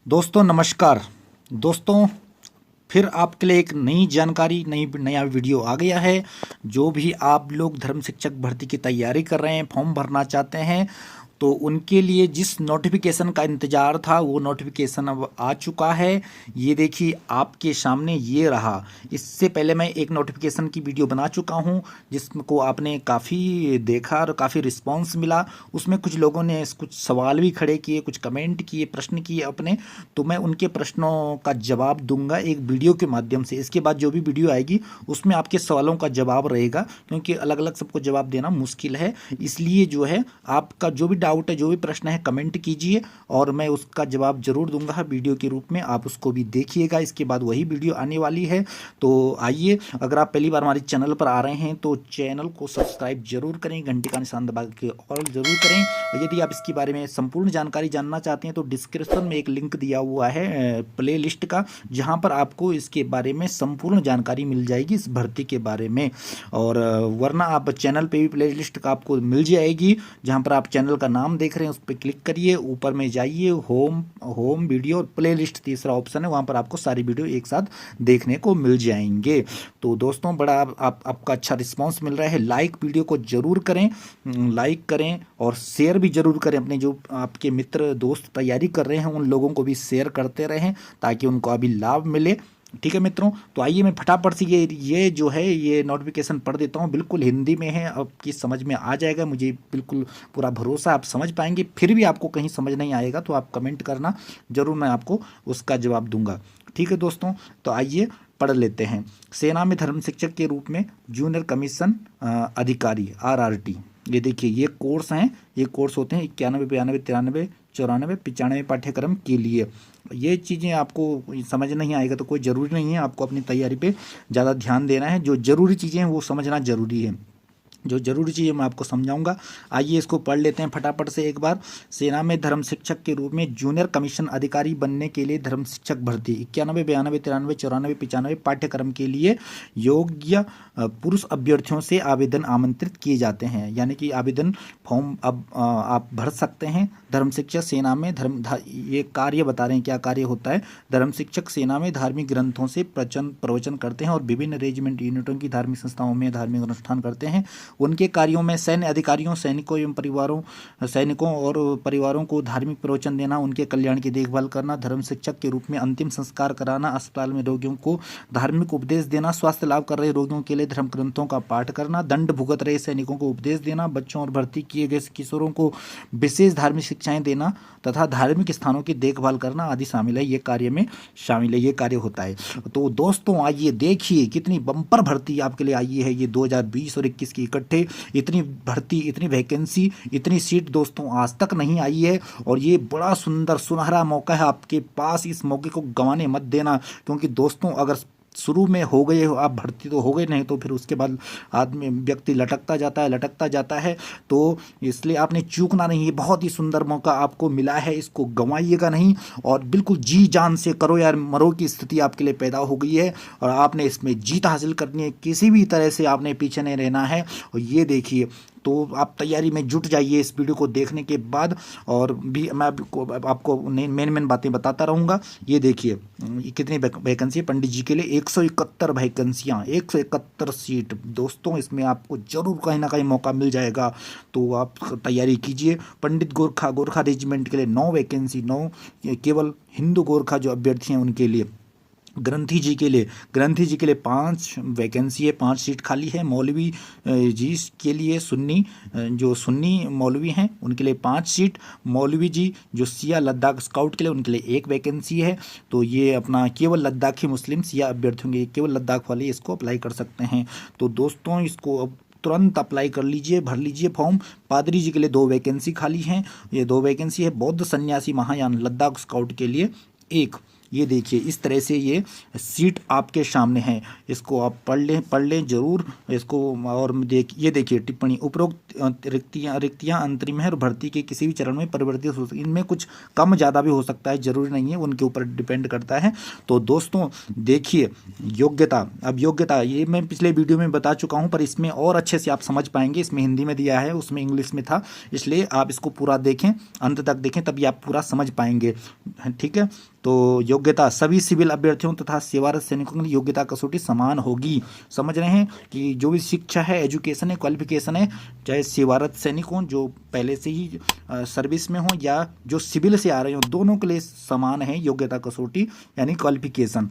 दोस्तों नमस्कार। दोस्तों फिर आपके लिए एक नई जानकारी नया वीडियो आ गया है। जो भी आप लोग धर्म शिक्षक भर्ती की तैयारी कर रहे हैं, फॉर्म भरना चाहते हैं, तो उनके लिए जिस नोटिफिकेशन का इंतज़ार था वो नोटिफिकेशन अब आ चुका है। ये देखिए आपके सामने ये रहा। इससे पहले मैं एक नोटिफिकेशन की वीडियो बना चुका हूँ जिसको आपने काफ़ी देखा और काफ़ी रिस्पांस मिला। उसमें कुछ लोगों ने कुछ सवाल भी खड़े किए, कुछ कमेंट किए, प्रश्न किए अपने, तो मैं उनके प्रश्नों का जवाब दूंगा एक वीडियो के माध्यम से। इसके बाद जो भी वीडियो आएगी उसमें आपके सवालों का जवाब रहेगा, क्योंकि अलग अलग सबको जवाब देना मुश्किल है। इसलिए जो है आपका जो भी डाउट है, जो भी प्रश्न है, कमेंट कीजिए और मैं उसका जवाब जरूर दूंगा वीडियो के रूप में। आप उसको भी देखिएगा। इसके बाद वही वीडियो आने वाली है। तो आइए, अगर आप पहली बार हमारे चैनल पर आ रहे हैं तो चैनल को सब्सक्राइब जरूर करें, घंटी का निशान दबा के ऑल जरूर करें। और यदि आप इसके बारे में संपूर्ण जानकारी जानना चाहते हैं तो डिस्क्रिप्शन में एक लिंक दिया हुआ है प्ले लिस्ट का, जहां पर आपको इसके बारे में संपूर्ण जानकारी मिल जाएगी इस भर्ती के बारे में। और वरना आप चैनल पे भी प्ले लिस्ट का आपको मिल जाएगी, जहां पर आप चैनल का नाम देख रहे हैं उस पर क्लिक करिए, ऊपर में जाइए, होम वीडियो और प्ले लिस्ट तीसरा ऑप्शन है, वहां पर आपको सारी वीडियो एक साथ देखने को मिल जाएंगे। तो दोस्तों बड़ा आपका अच्छा रिस्पांस मिल रहा है। लाइक वीडियो को जरूर करें, लाइक करें और शेयर भी जरूर करें। अपने जो आपके मित्र दोस्त तैयारी कर रहे हैं उन लोगों को भी शेयर करते रहें ताकि उनको अभी लाभ मिले। ठीक है मित्रों, तो आइए मैं फटाफट से ये जो है ये नोटिफिकेशन पढ़ देता हूँ। बिल्कुल हिंदी में है, आपकी समझ में आ जाएगा, मुझे बिल्कुल पूरा भरोसा आप समझ पाएंगे। फिर भी आपको कहीं समझ नहीं आएगा तो आप कमेंट करना, ज़रूर मैं आपको उसका जवाब दूंगा। ठीक है दोस्तों, तो आइए पढ़ लेते हैं। सेना में धर्म शिक्षक के रूप में जूनियर कमीशन अधिकारी RRT, ये देखिए ये कोर्स हैं। ये कोर्स होते हैं 91, 92, 93, 94, 95 पाठ्यक्रम के लिए। ये चीज़ें आपको समझ नहीं आएगा तो कोई ज़रूरी नहीं है, आपको अपनी तैयारी पे ज़्यादा ध्यान देना है। जो ज़रूरी चीज़ें हैं वो समझना ज़रूरी है, जो जरूरी चीज़ मैं आपको समझाऊंगा। आइए इसको पढ़ लेते हैं फटाफट से एक बार। सेना में धर्म शिक्षक के रूप में जूनियर कमीशन अधिकारी बनने के लिए धर्म शिक्षक भर्ती 91, 92, 93, 94, 95 पाठ्यक्रम के लिए योग्य पुरुष अभ्यर्थियों से आवेदन आमंत्रित किए जाते हैं। यानी कि आवेदन फॉर्म अब आप भर सकते हैं। धर्म शिक्षक सेना में ये कार्य बता रहे हैं क्या कार्य होता है। धर्म शिक्षक सेना में धार्मिक ग्रंथों से प्रवचन करते हैं और विभिन्न रेजिमेंट यूनिटों की धार्मिक संस्थाओं में धार्मिक अनुष्ठान करते हैं। उनके कार्यों में सैन्य अधिकारियों, सैनिकों और परिवारों को धार्मिक प्रवचन देना, उनके कल्याण की देखभाल करना, धर्म शिक्षक के रूप में अंतिम संस्कार कराना, अस्पताल में रोगियों को धार्मिक उपदेश देना, स्वास्थ्य लाभ कर रहे रोगियों के लिए धर्म ग्रंथों का पाठ करना, दंड भुगत रहे सैनिकों को उपदेश देना, बच्चों और भर्ती किए गए किशोरों को विशेष धार्मिक शिक्षाएं देना तथा धार्मिक स्थानों की देखभाल करना आदि शामिल है। ये कार्य में शामिल है, ये कार्य होता है। तो दोस्तों आइए देखिए कितनी बम्पर भर्ती आपके लिए आई है। ये 2020 और 21 की इकट्ठे इतनी भर्ती, इतनी वैकेंसी, इतनी सीट दोस्तों आज तक नहीं आई है। और ये बड़ा सुंदर सुनहरा मौका है आपके पास, इस मौके को गंवाने मत देना। क्योंकि दोस्तों अगर शुरू में हो गए हो आप भर्ती तो हो गए, नहीं तो फिर उसके बाद व्यक्ति लटकता जाता है। तो इसलिए आपने चूकना नहीं है, बहुत ही सुंदर मौका आपको मिला है, इसको गंवाइएगा नहीं और बिल्कुल जी जान से करो यार मरो की स्थिति आपके लिए पैदा हो गई है और आपने इसमें जीत हासिल करनी है। किसी भी तरह से आपने पीछे नहीं रहना है। और ये देखिए, तो आप तैयारी में जुट जाइए इस वीडियो को देखने के बाद। और भी मैं आपको मेन बातें बताता रहूँगा। ये देखिए कितनी वैकेंसी है पंडित जी के लिए, 171 वैकेंसियाँ, 171 सीट दोस्तों। इसमें आपको जरूर कहीं ना कहीं मौका मिल जाएगा, तो आप तैयारी कीजिए। पंडित गोरखा रेजिमेंट के लिए 9 वैकेंसी, 9 केवल हिंदू गोरखा जो अभ्यर्थी हैं उनके लिए। ग्रंथी जी के लिए 5 वैकेंसी है, 5 सीट खाली है। मौलवी जी के लिए जो सुन्नी मौलवी हैं उनके लिए 5 सीट। मौलवी जी जो सिया लद्दाख स्काउट के लिए उनके लिए 1 वैकेंसी है। तो ये अपना केवल लद्दाखी मुस्लिम सिया अभ्यर्थियों के केवल लद्दाख वाले इसको अप्लाई कर सकते हैं। तो दोस्तों इसको अब तुरंत अप्लाई कर लीजिए, भर लीजिए फॉर्म। पादरी जी के लिए 2 वैकेंसी खाली हैं, ये 2 वैकेंसी है। बौद्ध सन्यासी महायान लद्दाख स्काउट के लिए 1। ये देखिए इस तरह से ये सीट आपके सामने है, इसको आप पढ़ लें जरूर इसको। और ये देखिए टिप्पणी, उपरोक्त रिक्तियाँ अंतरिम है और भर्ती के किसी भी चरण में परिवर्तित हो सकती, इनमें कुछ कम ज़्यादा भी हो सकता है, जरूरी नहीं है, उनके ऊपर डिपेंड करता है। तो दोस्तों देखिए योग्यता ये मैं पिछले वीडियो में बता चुका हूँ, पर इसमें और अच्छे से आप समझ पाएंगे। इसमें हिंदी में दिया है, उसमें इंग्लिश में था, इसलिए आप इसको पूरा देखें, अंत तक देखें, तभी आप पूरा समझ पाएंगे। ठीक है, तो योग्यता सभी सिविल अभ्यर्थियों तथा सेवारत सैनिकों के लिए योग्यता कसौटी समान होगी। समझ रहे हैं कि जो भी शिक्षा है, एजुकेशन है, क्वालिफिकेशन है, चाहे सेवारत सैनिक हों जो पहले से ही सर्विस में हों या जो सिविल से आ रहे हों, दोनों के लिए समान है योग्यता कसौटी यानी क्वालिफिकेशन।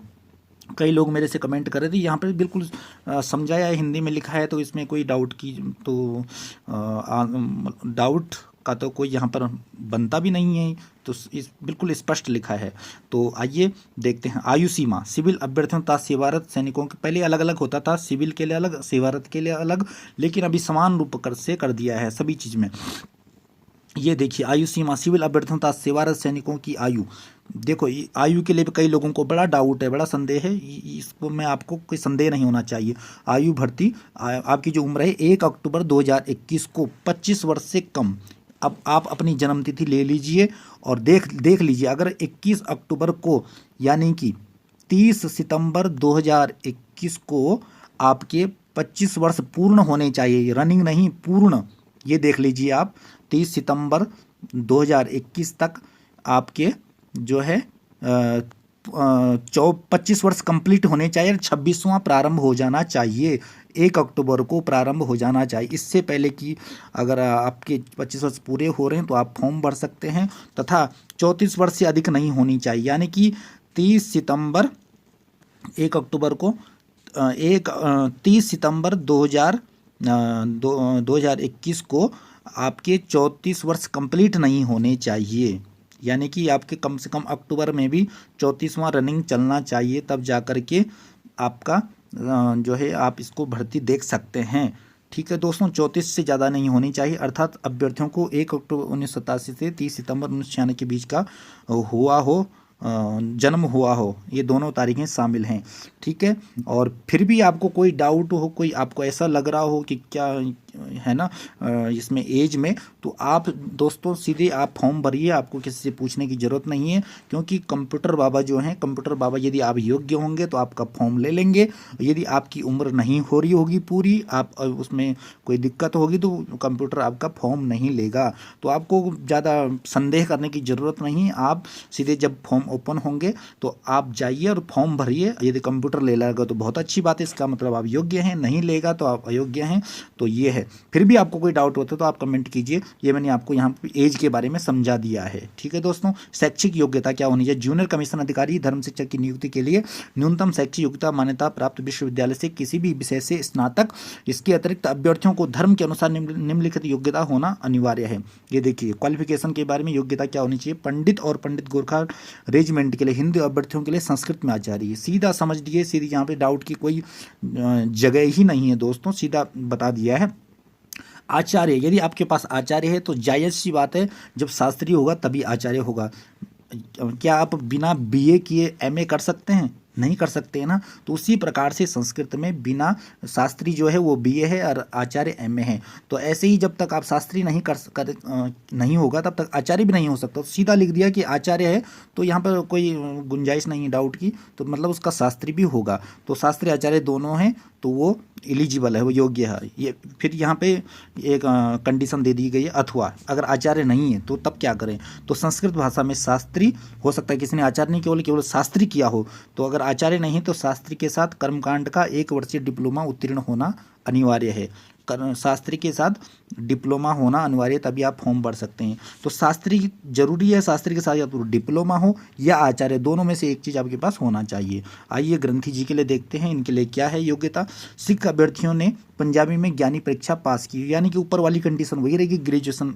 कई लोग मेरे से कमेंट कर रहे थे, यहाँ पर बिल्कुल समझाया है, हिंदी में लिखा है, तो इसमें कोई डाउट की तो डाउट का तो कोई यहाँ पर बनता भी नहीं है, तो इस बिल्कुल स्पष्ट लिखा है। तो आइए देखते हैं। आयु सीमा सिविल अभ्यर्थियों तथा सेवारत सैनिकों के पहले अलग अलग होता था, सिविल के लिए अलग, सेवारत के लिए अलग, लेकिन अभी समान रूप से कर दिया है सभी चीज़ में। ये देखिए आयु सीमा सिविल अभ्यर्थियों तथा सेवारत सैनिकों की आयु। देखो आयु के लिए भी कई लोगों को बड़ा डाउट है, बड़ा संदेह है, इसको मैं आपको कोई संदेह नहीं होना चाहिए। आयु भर्ती आपकी जो उम्र है 1 अक्टूबर 2021 को 25 वर्ष से कम। अब आप अपनी जन्मतिथि ले लीजिए और देख लीजिए, अगर 21 अक्टूबर को यानी कि 30 सितंबर 2021 को आपके 25 वर्ष पूर्ण होने चाहिए, रनिंग नहीं पूर्ण। ये देख लीजिए आप 30 सितंबर 2021 तक आपके जो है 25 वर्ष कंप्लीट होने चाहिए, 26वां प्रारंभ हो जाना चाहिए, 1 अक्टूबर को प्रारंभ हो जाना चाहिए। इससे पहले कि अगर आपके 25 वर्ष पूरे हो रहे हैं तो आप फॉर्म भर सकते हैं, तथा 34 वर्ष से अधिक नहीं होनी चाहिए, यानी कि 30 सितंबर 1 अक्टूबर को 30 सितंबर 2021 को आपके 34 वर्ष कंप्लीट नहीं होने चाहिए, यानी कि आपके कम से कम अक्टूबर में भी 34वां रनिंग चलना चाहिए, तब जा कर के आपका जो है आप इसको भर्ती देख सकते हैं। ठीक है दोस्तों, 34 से ज़्यादा नहीं होनी चाहिए, अर्थात अभ्यर्थियों को 1 अक्टूबर 1987 से 30 सितंबर 1996 के बीच का जन्म हुआ हो, ये दोनों तारीखें शामिल हैं। ठीक है, और फिर भी आपको कोई डाउट हो, कोई आपको ऐसा लग रहा हो कि क्या है ना इसमें एज में, तो आप दोस्तों सीधे आप फॉर्म भरिए, आपको किसी से पूछने की ज़रूरत नहीं है, क्योंकि कंप्यूटर बाबा जो हैं, कंप्यूटर बाबा यदि आप योग्य होंगे तो आपका फॉर्म ले लेंगे। यदि आपकी उम्र नहीं हो रही होगी पूरी, आप उसमें कोई दिक्कत होगी तो कंप्यूटर आपका फॉर्म नहीं लेगा। तो आपको ज़्यादा संदेह करने की ज़रूरत नहीं, आप सीधे जब फॉर्म ओपन होंगे तो आप जाइए और फॉर्म भरिए। यदि कंप्यूटर ले लेगा तो बहुत अच्छी बात है, इसका मतलब आप योग्य हैं, नहीं लेगा तो आप अयोग्य हैं। तो ये है। फिर भी आपको कोई डाउट होता है तो आप कमेंट कीजिए, ये मैंने आपको यहाँ पे एज के बारे में समझा दिया है। ठीक है दोस्तों, शैक्षिक योग्यता क्या होनी चाहिए? जूनियर कमीशन अधिकारी धर्म शिक्षक की नियुक्ति के लिए न्यूनतम शैक्षिक योग्यता मान्यता प्राप्त विश्वविद्यालय से किसी भी विषय से स्नातक। इसके अतिरिक्त अभ्यर्थियों को धर्म के अनुसार निम्नलिखित योग्यता होना अनिवार्य है। ये देखिए क्वालिफिकेशन के बारे में योग्यता क्या होनी चाहिए? पंडित और पंडित गोरखा रेजिमेंट के लिए हिंदी अभ्यर्थियों के लिए संस्कृत में आचार्य। सीधा समझ दिए, सीधी यहाँ पे डाउट की कोई जगह ही नहीं है दोस्तों, सीधा बता दिया है। आचार्य, यदि आपके पास आचार्य है तो जायज़ सी बात है, जब शास्त्री होगा तभी आचार्य होगा। क्या आप बिना बीए किए एमए कर सकते हैं? नहीं कर सकते हैं ना। तो उसी प्रकार से संस्कृत में बिना शास्त्री जो है वो बीए है और आचार्य एमए है। तो ऐसे ही जब तक आप शास्त्री नहीं नहीं होगा तब तक आचार्य भी नहीं हो सकता। तो सीधा लिख दिया कि आचार्य है, तो यहाँ पर कोई गुंजाइश नहीं है डाउट की, तो मतलब उसका शास्त्री भी होगा। तो शास्त्री आचार्य दोनों हैं तो वो एलिजिबल है, वो योग्य है। ये फिर यहाँ पे एक कंडीशन दे दी गई है, अथवा अगर आचार्य नहीं है तो तब क्या करें? तो संस्कृत भाषा में शास्त्री हो सकता है, किसी ने आचार्य नहीं केवल शास्त्री किया हो। तो अगर आचार्य नहीं तो शास्त्री के साथ कर्मकांड का 1 वर्षीय डिप्लोमा उत्तीर्ण होना अनिवार्य है। शास्त्री के साथ डिप्लोमा होना अनिवार्य, तभी आप फॉर्म भर सकते हैं। तो शास्त्री जरूरी है, शास्त्री के साथ या तो डिप्लोमा हो या आचार्य, दोनों में से एक चीज़ आपके पास होना चाहिए। आइए ग्रंथी जी के लिए देखते हैं, इनके लिए क्या है योग्यता। सिख अभ्यर्थियों ने पंजाबी में ज्ञानी परीक्षा पास की, यानी कि ऊपर वाली कंडीशन वही रहेगी, ग्रेजुएशन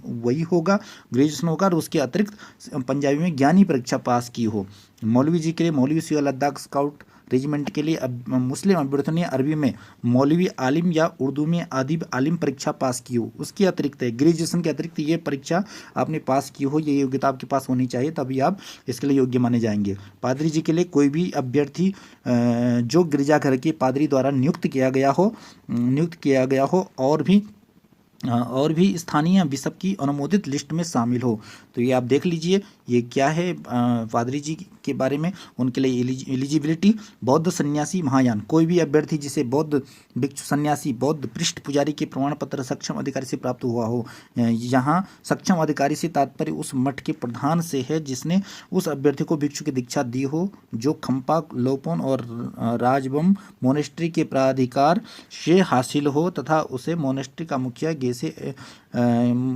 होगा और उसके अतिरिक्त पंजाबी में ज्ञानी परीक्षा पास की हो। मौलवी जी के लिए मौलवी सिवा लद्दाख स्काउट रेजिमेंट के लिए मुस्लिम अभ्यर्थियों ने अरबी में मौलवी आलिम या उर्दू में आदिब आलिम परीक्षा पास की हो। उसके अतिरिक्त है, ग्रेजुएशन के अतिरिक्त ये परीक्षा आपने पास की हो, ये योग्यता आपके पास होनी चाहिए, तभी आप इसके लिए योग्य माने जाएंगे। पादरी जी के लिए कोई भी अभ्यर्थी जो गिरजाघर के पादरी द्वारा नियुक्त किया गया हो और भी स्थानीय बिशप की अनुमोदित लिस्ट में शामिल हो। तो ये आप देख लीजिए ये क्या है पादरी जी के बारे में। उनके लिए एलिजिबिलिटी बौद्ध सन्यासी महायान, कोई भी अभ्यर्थी जिसे बौद्ध भिक्षु सन्यासी बौद्ध पृष्ठ पुजारी के प्रमाण पत्र सक्षम अधिकारी से प्राप्त हुआ हो। यहाँ सक्षम अधिकारी से तात्पर्य उस मठ के प्रधान से है जिसने उस अभ्यर्थी को भिक्षु की दीक्षा दी हो, जो खम्पा लोपोन और राजबम मोनेस्ट्री के प्राधिकार से हासिल हो तथा उसे मोनेस्ट्री का मुखिया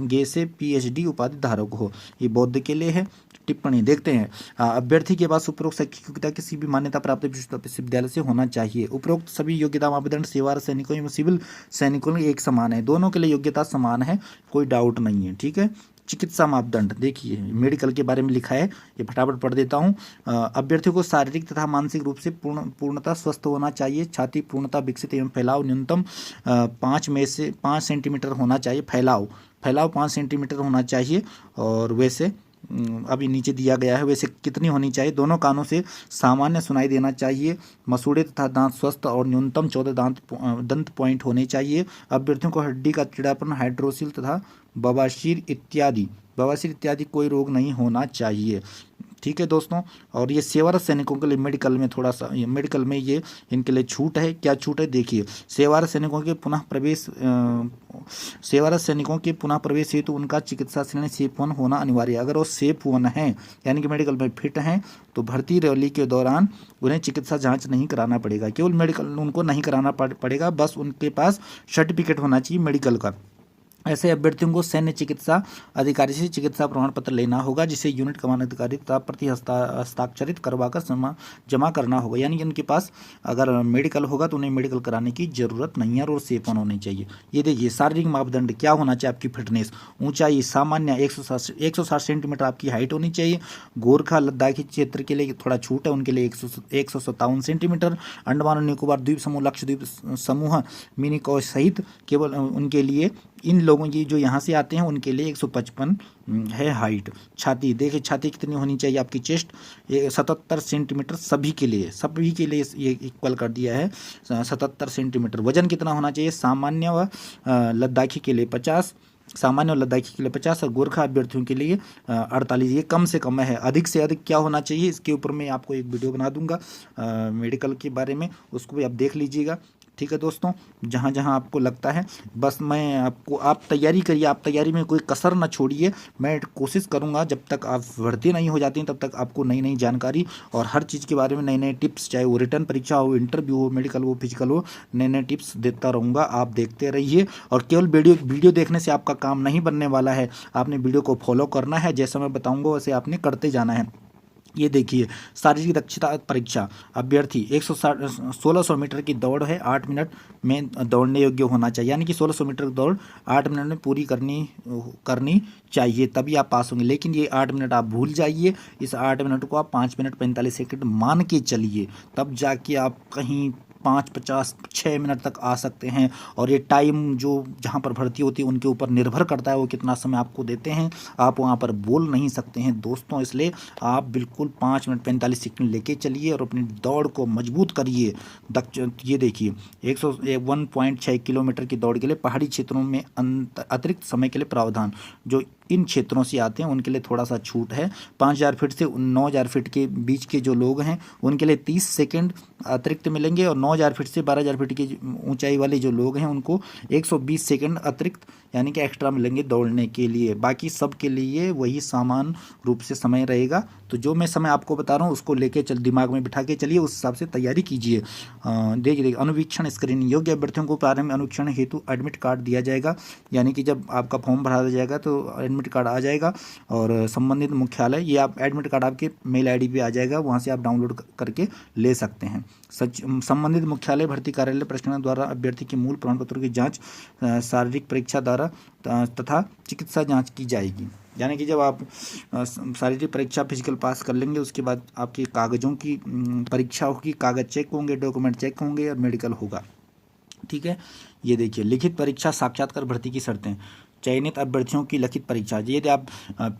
गेसे PhD उपाधि धारक हो। ये बौद्ध के लिए है। टिप्पणी देखते हैं, अभ्यर्थी के पास उपरोक्त शैक्षिक योग्यता किसी भी मान्यता प्राप्त विश्वविद्यालय से होना चाहिए। उपरोक्त सभी योग्यता मापदंड सेवारत सैनिकों एवं सिविल सैनिकों में एक समान है, दोनों के लिए योग्यता समान है, कोई डाउट नहीं है। ठीक है। चिकित्सा मापदंड देखिए मेडिकल के बारे में लिखा है, ये फटाफट पढ़ देता हूँ। अभ्यर्थियों को शारीरिक तथा मानसिक रूप से पूर्णतः स्वस्थ होना चाहिए। छाती पूर्णतः विकसित एवं फैलाव न्यूनतम 5 सेंटीमीटर होना चाहिए। फैलाव 5 सेंटीमीटर होना चाहिए। और वैसे अभी नीचे दिया गया है वैसे कितनी होनी चाहिए। दोनों कानों से सामान्य सुनाई देना चाहिए। मसूड़े तथा दांत स्वस्थ और न्यूनतम 14 दंत पॉइंट होने चाहिए। अभ्यर्थियों को हड्डी का टीढ़ापन, हाइड्रोसिल तथा बवासीर इत्यादि कोई रोग नहीं होना चाहिए। ठीक है दोस्तों। और ये सेवारत सैनिकों के लिए मेडिकल में थोड़ा सा मेडिकल में ये इनके लिए छूट है। क्या छूट है देखिए, सेवारत सैनिकों के पुनः प्रवेश हेतु उनका चिकित्सा श्रेणी सेफ 1 होना अनिवार्य है। अगर वो सेफ 1 है यानी कि मेडिकल में फिट हैं तो भर्ती रैली के दौरान उन्हें चिकित्सा जांच नहीं कराना पड़ेगा। केवल मेडिकल उनको नहीं कराना पड़ेगा, बस उनके पास सर्टिफिकेट होना चाहिए मेडिकल का। ऐसे अभ्यर्थियों को सैन्य चिकित्सा अधिकारी से चिकित्सा प्रमाण पत्र लेना होगा, जिसे यूनिट कमान अधिकारी तथा प्रति हस्ताक्षरित करवाकर जमा करना होगा। यानी कि उनके पास अगर मेडिकल होगा तो उन्हें मेडिकल कराने की जरूरत नहीं है और सेफ होनी चाहिए। ये देखिए शारीरिक मापदंड क्या होना चाहिए आपकी फिटनेस। ऊंचाई सामान्य 160 सेंटीमीटर आपकी हाइट होनी चाहिए। गोरखा लद्दाखी क्षेत्र के लिए थोड़ा छूट है, उनके लिए 157 सेंटीमीटर। अंडमान और निकोबार द्वीप समूह, लक्षद्वीप समूह, मिनिकॉय सहित केवल उनके लिए इन लोगों की जो यहाँ से आते हैं उनके लिए 155 है हाइट। छाती देखिए छाती कितनी होनी चाहिए आपकी। चेस्ट 77 सेंटीमीटर सभी के लिए ये इक्वल कर दिया है 77 सेंटीमीटर। वजन कितना होना चाहिए, सामान्य व लद्दाखी के लिए 50, सामान्य और लद्दाखी के लिए 50 और गोरखा अभ्यर्थियों के लिए 48। ये कम से कम है। अधिक से अधिक क्या होना चाहिए इसके ऊपर मैं आपको एक वीडियो बना दूंगा मेडिकल के बारे में, उसको भी आप देख लीजिएगा। ठीक है दोस्तों, जहाँ जहाँ आपको लगता है बस मैं आपको, आप तैयारी करिए, आप तैयारी में कोई कसर ना छोड़िए। मैं कोशिश करूँगा जब तक आप भर्ती नहीं हो जाती तब तक आपको नई नई जानकारी और हर चीज़ के बारे में नए नए टिप्स, चाहे वो रिटर्न परीक्षा हो, इंटरव्यू हो, मेडिकल हो, फिजिकल हो, नए नए टिप्स देता रहूँगा। आप देखते रहिए। और केवल वीडियो देखने से आपका काम नहीं बनने वाला है, आपने वीडियो को फॉलो करना है। जैसा मैं बताऊँगा वैसे आपने करते जाना है। ये देखिए शारीरिक दक्षता परीक्षा, अभ्यर्थी 1600 मीटर की दौड़ है, 8 मिनट में दौड़ने योग्य होना चाहिए। यानी कि 1600 मीटर की दौड़ 8 मिनट में पूरी करनी चाहिए, तभी आप पास होंगे। लेकिन ये 8 मिनट आप भूल जाइए, इस 8 मिनट को आप 5 मिनट 45 सेकंड मान के चलिए, तब जाके आप कहीं 5:50 6 मिनट तक आ सकते हैं। और ये टाइम जो जहाँ पर भर्ती होती है उनके ऊपर निर्भर करता है वो कितना समय आपको देते हैं, आप वहाँ पर बोल नहीं सकते हैं दोस्तों। इसलिए आप बिल्कुल 5 मिनट 45 सेकंड लेके चलिए और अपनी दौड़ को मजबूत करिए। ये देखिए 1.6 किलोमीटर की दौड़ के लिए पहाड़ी क्षेत्रों में अतिरिक्त समय के लिए प्रावधान, जो इन क्षेत्रों से आते हैं उनके लिए थोड़ा सा छूट है। 5000 फीट से 9000 फीट के बीच के जो लोग हैं उनके लिए 30 सेकंड अतिरिक्त मिलेंगे और 9000 फीट से 12000 फीट की ऊंचाई वाले जो लोग हैं उनको 120 सेकंड अतिरिक्त यानी कि एक्स्ट्रा मिलेंगे दौड़ने के लिए। बाकी सब के लिए वही समान रूप से समय रहेगा। तो जो मैं समय आपको बता रहा हूँ उसको लेके दिमाग में बिठा के चलिए, उस हिसाब से तैयारी कीजिए। देखिए अनुवीक्षण स्क्रीनिंग, योग्य अभ्यर्थियों को प्रारंभिक अनुवीक्षण हेतु एडमिट कार्ड दिया जाएगा। यानी कि जब आपका फॉर्म भरा जाएगा तो एडमिट कार्ड आ जाएगा और संबंधित मुख्यालय, ये आप एडमिट कार्ड आपके मेल ID पे आ जाएगा, वहाँ से आप डाउनलोड करके ले सकते हैं। संबंधित मुख्यालय भर्ती कार्यालय प्रशिक्षण द्वारा अभ्यर्थी के मूल प्रमाण पत्रों की जाँच, शारीरिक परीक्षा द्वारा तथा चिकित्सा जाँच की जाएगी। यानी कि जब आप शारीरिक परीक्षा फिजिकल पास कर लेंगे उसके बाद आपके कागज़ों की परीक्षा होगी, कागज़ चेक होंगे, डॉक्यूमेंट चेक होंगे और मेडिकल होगा। ठीक है। ये देखिए लिखित परीक्षा, साक्षात्कार, भर्ती की शर्तें। चयनित अभ्यर्थियों की लिखित परीक्षा, यदि आप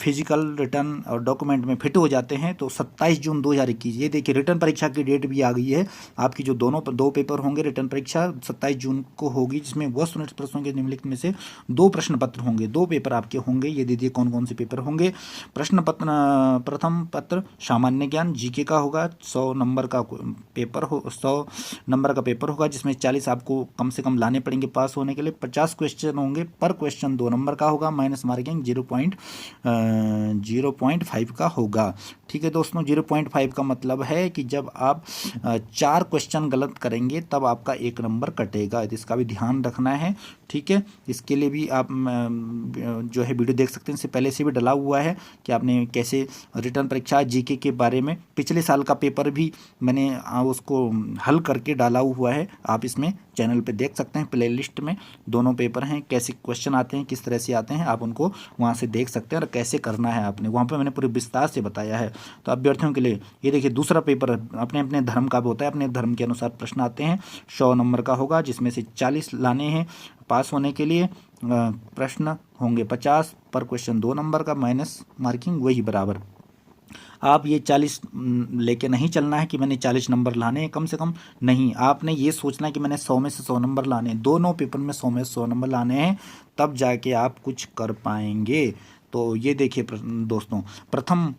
फिजिकल रिटर्न और डॉक्यूमेंट में फिट हो जाते हैं तो 27 जून 2021, ये देखिए रिटर्न परीक्षा की डेट भी आ गई है। आपकी जो दो पेपर होंगे, रिटर्न परीक्षा 27 जून को होगी, जिसमें वस्तुनिष्ठ प्रश्नों के निम्नलिखित में से 2 प्रश्न पत्र होंगे, 2 पेपर आपके होंगे। ये दीजिए कौन कौन से पेपर होंगे। प्रश्न पत्र, प्रथम पत्र सामान्य ज्ञान जीके का होगा, 100 नंबर का पेपर हो, 100 नंबर का पेपर होगा, जिसमें 40 आपको कम से कम लाने पड़ेंगे पास होने के लिए। 50 क्वेश्चन होंगे, पर क्वेश्चन 2 नंबर का होगा, माइनस मार्किंग 0.5 का होगा। ठीक है दोस्तों, 0.5 का मतलब है कि जब आप 4 क्वेश्चन गलत करेंगे तब आपका 1 नंबर कटेगा, इसका भी ध्यान रखना है। ठीक है, इसके लिए भी आप जो है वीडियो देख सकते हैं, इससे पहले से भी डला हुआ है कि आपने कैसे रिटर्न परीक्षा जीके के बारे में, पिछले साल का पेपर भी मैंने उसको हल करके डाला हुआ है, आप इसमें चैनल पे देख सकते हैं। प्लेलिस्ट में दोनों पेपर हैं, कैसे क्वेश्चन आते हैं, किस तरह से आते हैं, आप उनको वहाँ से देख सकते हैं और कैसे करना है आपने, वहाँ पे मैंने पूरे विस्तार से बताया है। तो अभ्यर्थियों के लिए ये देखिए दूसरा पेपर अपने अपने धर्म का भी होता है, अपने धर्म के अनुसार प्रश्न आते हैं, 100 नंबर का होगा, जिसमें से 40 लाने हैं पास होने के लिए। प्रश्न होंगे 50, पर क्वेश्चन 2 नंबर का, माइनस मार्किंग वही बराबर। आप ये 40 लेके नहीं चलना है कि मैंने 40 नंबर लाने हैं कम से कम, नहीं, आपने ये सोचना है कि मैंने 100 में से 100 नंबर लाने हैं, दोनों पेपर में 100 में से 100 नंबर लाने हैं, तब जाके आप कुछ कर पाएंगे। तो ये देखिए दोस्तों, प्रथम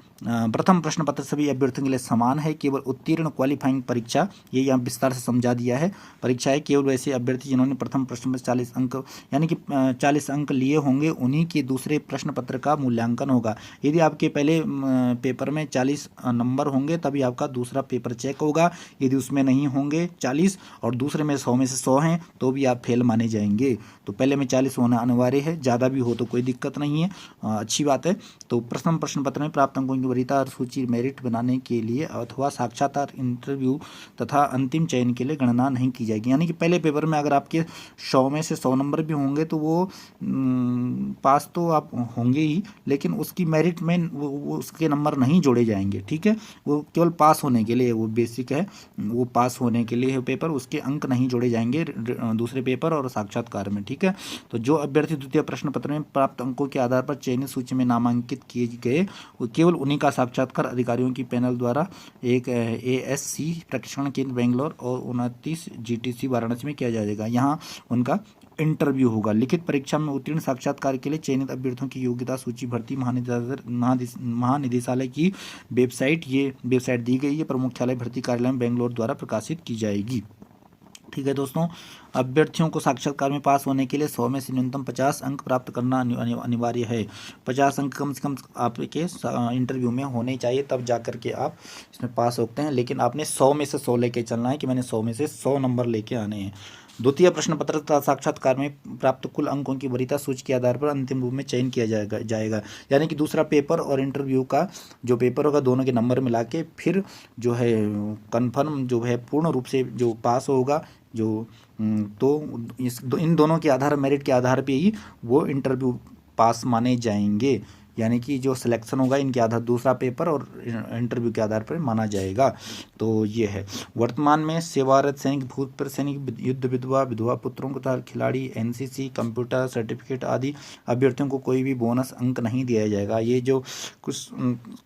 प्रश्न पत्र सभी अभ्यर्थियों के लिए समान है, केवल उत्तीर्ण क्वालिफाइंग परीक्षा, ये यहाँ विस्तार से समझा दिया है। परीक्षा है केवल वैसे अभ्यर्थी जिन्होंने प्रथम प्रश्न में 40 अंक यानी कि 40 अंक लिए होंगे, उन्हीं के दूसरे प्रश्न पत्र का मूल्यांकन होगा। यदि आपके पहले पेपर में 40 नंबर होंगे तभी आपका दूसरा पेपर चेक होगा, यदि उसमें नहीं होंगे 40 और दूसरे में 100 में से 100 हैं तो भी आप फेल माने जाएंगे। तो पहले में 40 होना अनिवार्य है, ज़्यादा भी हो तो कोई दिक्कत नहीं है, अच्छी बात है। तो प्रथम प्रश्न पत्र में प्राप्त अंकों की वरीयता सूची मेरिट बनाने के लिए अथवा साक्षात्कार, इंटरव्यू तथा अंतिम चयन के लिए गणना नहीं की जाएगी। यानी कि पहले पेपर में अगर आपके 100 में से 100 नंबर भी होंगे तो वो पास तो आप होंगे ही, लेकिन उसकी मेरिट में वो उसके नंबर नहीं जोड़े जाएंगे। ठीक है, वो केवल पास होने के लिए, वो बेसिक है, वो पास होने के लिए है पेपर, उसके अंक नहीं जोड़े जाएंगे दूसरे पेपर और साक्षात्कार में। ठीक है, तो जो अभ्यर्थी द्वितीय प्रश्न पत्र में प्राप्त अंकों के आधार पर चयनित सूची में नामांकित किए गए, वो केवल उन्हीं का साक्षात्कार अधिकारियों की पैनल द्वारा एक ASC प्रशिक्षण केंद्र बेंगलोर और 29 GTC वाराणसी में किया जाएगा। यहाँ उनका इंटरव्यू होगा। लिखित परीक्षा में उत्तीर्ण साक्षात्कार के लिए चयनित अभ्यर्थियों की योग्यता सूची भर्ती महानिदेशालय की वेबसाइट, ये वेबसाइट दी गई है, प्रमुख मुख्यालय भर्ती कार्यालय बेंगलोर द्वारा प्रकाशित की जाएगी। ठीक है दोस्तों, अभ्यर्थियों को साक्षात्कार में पास होने के लिए 100 में से न्यूनतम 50 अंक प्राप्त करना अनिवार्य है। 50 अंक कम से कम आपके इंटरव्यू में होने चाहिए, तब जा कर के आप इसमें पास होते हैं। लेकिन आपने 100 में से 100 लेके चलना है कि मैंने 100 में से 100 नंबर लेके आने हैं। द्वितीय प्रश्न पत्र तथा साक्षात्कार में प्राप्त कुल अंकों की वरीयता सूची के आधार पर अंतिम रूप में चयन किया जाएगा। यानी कि दूसरा पेपर और इंटरव्यू का जो पेपर होगा, दोनों के नंबर मिला के फिर जो है कंफर्म जो है पूर्ण रूप से जो पास होगा, जो तो इन दोनों के आधार, मेरिट के आधार पे ही वो इंटरव्यू पास माने जाएंगे। यानी कि जो सिलेक्शन होगा इनके आधार, दूसरा पेपर और इंटरव्यू के आधार पर माना जाएगा। तो ये है। वर्तमान में सेवारत सैनिक, भूतपूर्व सैनिक, युद्ध विधवा, विधवा पुत्रों तथा खिलाड़ी, NCC, कंप्यूटर सर्टिफिकेट आदि अभ्यर्थियों को कोई भी बोनस अंक नहीं दिया जाएगा। ये जो कुछ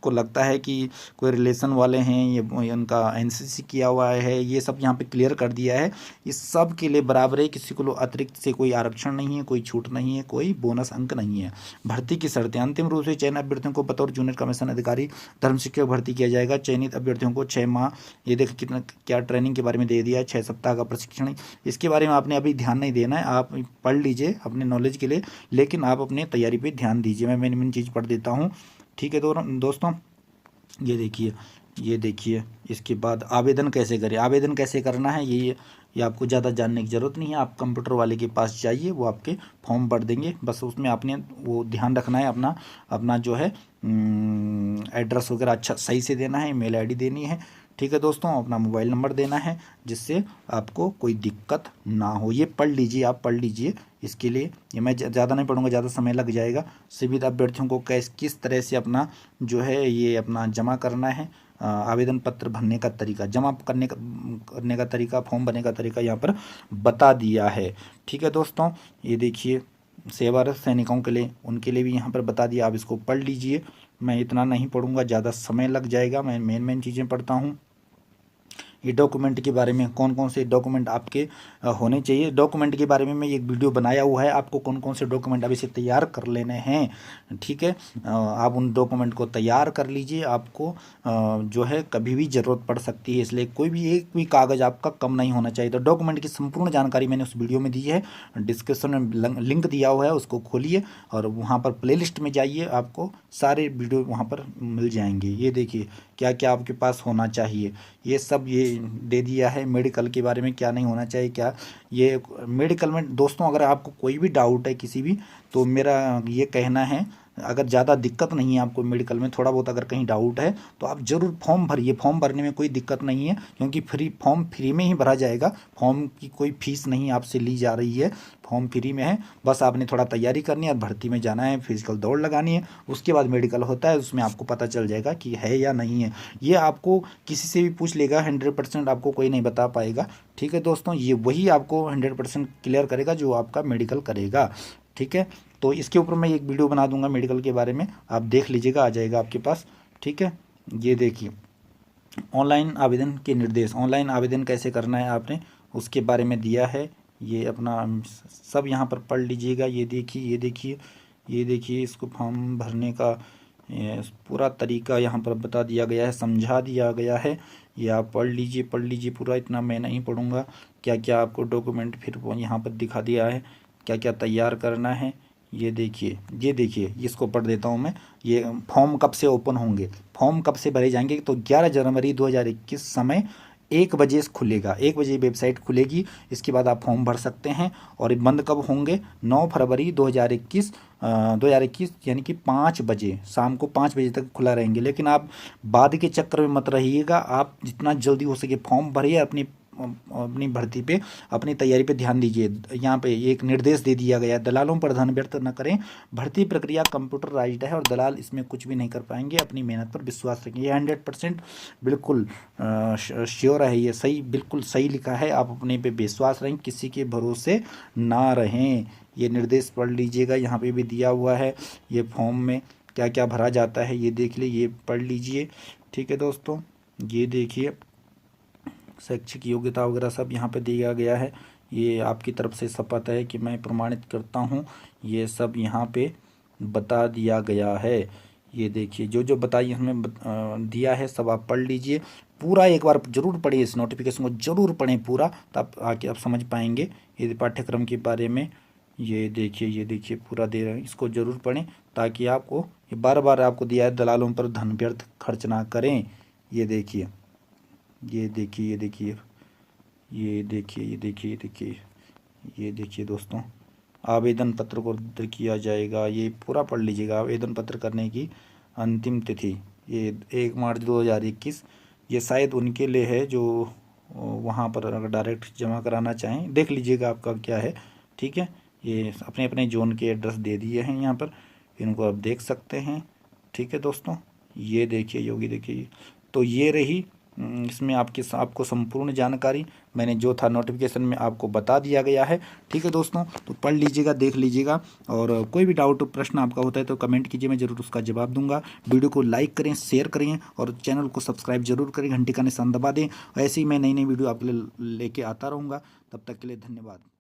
को लगता है कि कोई रिलेशन वाले हैं, ये इनका NCC किया हुआ है, ये सब यहाँ पे क्लियर कर दिया है। इस सब के लिए बराबर है, किसी को अतिरिक्त से कोई आरक्षण नहीं है, कोई छूट नहीं है, कोई बोनस अंक नहीं है। भर्ती की शर्तें, अंतिम रूप से चयन अभ्यर्थियों को बतौर जूनियर कमीशन अधिकारी धर्म शिक्षक भर्ती किया जाएगा। चयनित अभ्यर्थियों को 6 माह, ये देखिए कितना क्या ट्रेनिंग के बारे में दे दिया है, 6 सप्ताह का प्रशिक्षण। इसके बारे में आपने अभी ध्यान नहीं देना है, आप पढ़ लीजिए अपने नॉलेज के लिए, लेकिन आप अपने तैयारी पे ध्यान दीजिए। मैं मेन चीज़ पढ़ देता हूँ। ठीक है दोस्तों, ये देखिए इसके बाद आवेदन कैसे करें, आवेदन कैसे करना है, ये आपको ज़्यादा जानने की ज़रूरत नहीं है। आप कंप्यूटर वाले के पास जाइए, वो आपके फॉर्म भर देंगे। बस उसमें आपने वो ध्यान रखना है, अपना जो है एड्रेस वगैरह अच्छा सही से देना है, ईमेल ID देनी है। ठीक है दोस्तों, अपना मोबाइल नंबर देना है, जिससे आपको कोई दिक्कत ना हो। ये पढ़ लीजिए, आप पढ़ लीजिए। इसके लिए ये मैं ज़्यादा नहीं पढ़ूंगा, ज़्यादा समय लग जाएगा। सीमित अभ्यर्थियों को किस तरह से अपना जो है ये अपना जमा करना है, आवेदन पत्र भरने का तरीका, जमा करने का तरीका, फॉर्म भरने का तरीका यहाँ पर बता दिया है। ठीक है दोस्तों, ये देखिए सेवारत सैनिकों के लिए, उनके लिए भी यहाँ पर बता दिया, आप इसको पढ़ लीजिए। मैं इतना नहीं पढ़ूंगा, ज़्यादा समय लग जाएगा, मैं मेन चीज़ें पढ़ता हूँ। ये डॉक्यूमेंट के बारे में कौन कौन से डॉक्यूमेंट आपके होने चाहिए, डॉक्यूमेंट के बारे में मैं एक वीडियो बनाया हुआ है, आपको कौन कौन से डॉक्यूमेंट अभी से तैयार कर लेने हैं। ठीक है, आप उन डॉक्यूमेंट को तैयार कर लीजिए, आपको जो है कभी भी ज़रूरत पड़ सकती है, इसलिए कोई भी एक भी कागज़ आपका कम नहीं होना चाहिए। तो डॉक्यूमेंट की संपूर्ण जानकारी मैंने उस वीडियो में दी है, डिस्क्रिप्शन में लिंक दिया हुआ है, उसको खोलिए और वहाँ पर प्लेलिस्ट में जाइए, आपको सारे वीडियो वहाँ पर मिल जाएंगे। ये देखिए क्या क्या आपके पास होना चाहिए, ये सब ये दे दिया है। मेडिकल के बारे में क्या नहीं होना चाहिए, क्या ये मेडिकल में दोस्तों अगर आपको कोई भी डाउट है किसी भी, तो मेरा ये कहना है, अगर ज़्यादा दिक्कत नहीं है आपको मेडिकल में, थोड़ा बहुत अगर कहीं डाउट है तो आप ज़रूर फॉर्म भरिए। फॉर्म भरने में कोई दिक्कत नहीं है, क्योंकि फॉर्म फ्री में ही भरा जाएगा, फॉर्म की कोई फीस नहीं आपसे ली जा रही है, फॉर्म फ्री में है। बस आपने थोड़ा तैयारी करनी है और भर्ती में जाना है, फिजिकल दौड़ लगानी है, उसके बाद मेडिकल होता है, उसमें आपको पता चल जाएगा कि है या नहीं है। ये आपको किसी से भी पूछ लेगा, 100% आपको कोई नहीं बता पाएगा। ठीक है दोस्तों, ये वही आपको 100% क्लियर करेगा जो आपका मेडिकल करेगा। ठीक है, तो इसके ऊपर मैं एक वीडियो बना दूंगा मेडिकल के बारे में, आप देख लीजिएगा, आ जाएगा आपके पास। ठीक है, ये देखिए ऑनलाइन आवेदन के निर्देश, ऑनलाइन आवेदन कैसे करना है आपने उसके बारे में दिया है, ये अपना सब यहाँ पर पढ़ लीजिएगा। ये देखिए ये देखिए ये देखिए, इसको फॉर्म भरने का पूरा तरीका यहाँ पर बता दिया गया है, समझा दिया गया है। ये आप पढ़ लीजिए पूरा, इतना मैं नहीं पढ़ूँगा। क्या क्या आपको डॉक्यूमेंट फिर यहाँ पर दिखा दिया है, क्या क्या तैयार करना है। ये देखिए इसको पढ़ देता हूँ मैं। ये फॉर्म कब से ओपन होंगे, फॉर्म कब से भरे जाएंगे, तो 11 जनवरी 2021 समय 1 बजे खुलेगा, 1 बजे वेबसाइट खुलेगी, इसके बाद आप फॉर्म भर सकते हैं। और ये बंद कब होंगे, 9 फरवरी 2021 यानी कि 5 बजे, शाम को 5 बजे तक खुला रहेंगे। लेकिन आप बाद के चक्कर में मत रहिएगा, आप जितना जल्दी हो सके फॉर्म भरिए, अपनी भर्ती पे, अपनी तैयारी पे ध्यान दीजिए। यहाँ पे एक निर्देश दे दिया गया है, दलालों पर धन व्यर्थ न करें, भर्ती प्रक्रिया कंप्यूटराइज्ड है और दलाल इसमें कुछ भी नहीं कर पाएंगे, अपनी मेहनत पर विश्वास रखें। ये 100% बिल्कुल श्योर है, ये सही, बिल्कुल सही लिखा है। आप अपने पे विश्वास रखें, किसी के भरोसे ना रहें। ये निर्देश पढ़ लीजिएगा, यहाँ पे भी दिया हुआ है, ये फॉर्म में क्या क्या भरा जाता है ये देख लीजिए, ये पढ़ लीजिए। ठीक है दोस्तों, ये देखिए शैक्षिक योग्यता वगैरह सब यहाँ पे दिया गया है। ये आपकी तरफ से शपथ है कि मैं प्रमाणित करता हूँ, ये सब यहाँ पे बता दिया गया है। ये देखिए जो जो बताइए हमें दिया है, सब आप पढ़ लीजिए पूरा, एक बार जरूर पढ़िए, इस नोटिफिकेशन को जरूर पढ़ें पूरा, तब आके आप समझ पाएंगे ये पाठ्यक्रम के बारे में। ये देखिए पूरा दे रहे हैं, इसको जरूर पढ़ें ताकि आपको ये बार बार आपको दिया है, दलालों पर धन व्यर्थ खर्च ना करें। ये देखिए ये देखिए दोस्तों, आवेदन पत्र को रद्द किया जाएगा, ये पूरा पढ़ लीजिएगा। आवेदन पत्र करने की अंतिम तिथि ये 1 मार्च 2021, ये शायद उनके लिए है जो वहाँ पर अगर डायरेक्ट जमा कराना चाहें, देख लीजिएगा आपका क्या है। ठीक है, ये अपने अपने जोन के एड्रेस दे दिए हैं यहाँ पर, इनको आप देख सकते हैं। ठीक है दोस्तों, ये देखिए योगी देखिए, तो ये रही इसमें आपको संपूर्ण जानकारी मैंने जो था नोटिफिकेशन में आपको बता दिया गया है। ठीक है दोस्तों, तो पढ़ लीजिएगा, देख लीजिएगा, और कोई भी डाउट प्रश्न आपका होता है तो कमेंट कीजिए, मैं ज़रूर उसका जवाब दूंगा। वीडियो को लाइक करें, शेयर करें और चैनल को सब्सक्राइब जरूर करें, घंटी का निशान दबा दें। ऐसे ही मैं नई नई वीडियो आपके लिए लेके आता रहूँगा। तब तक के लिए धन्यवाद।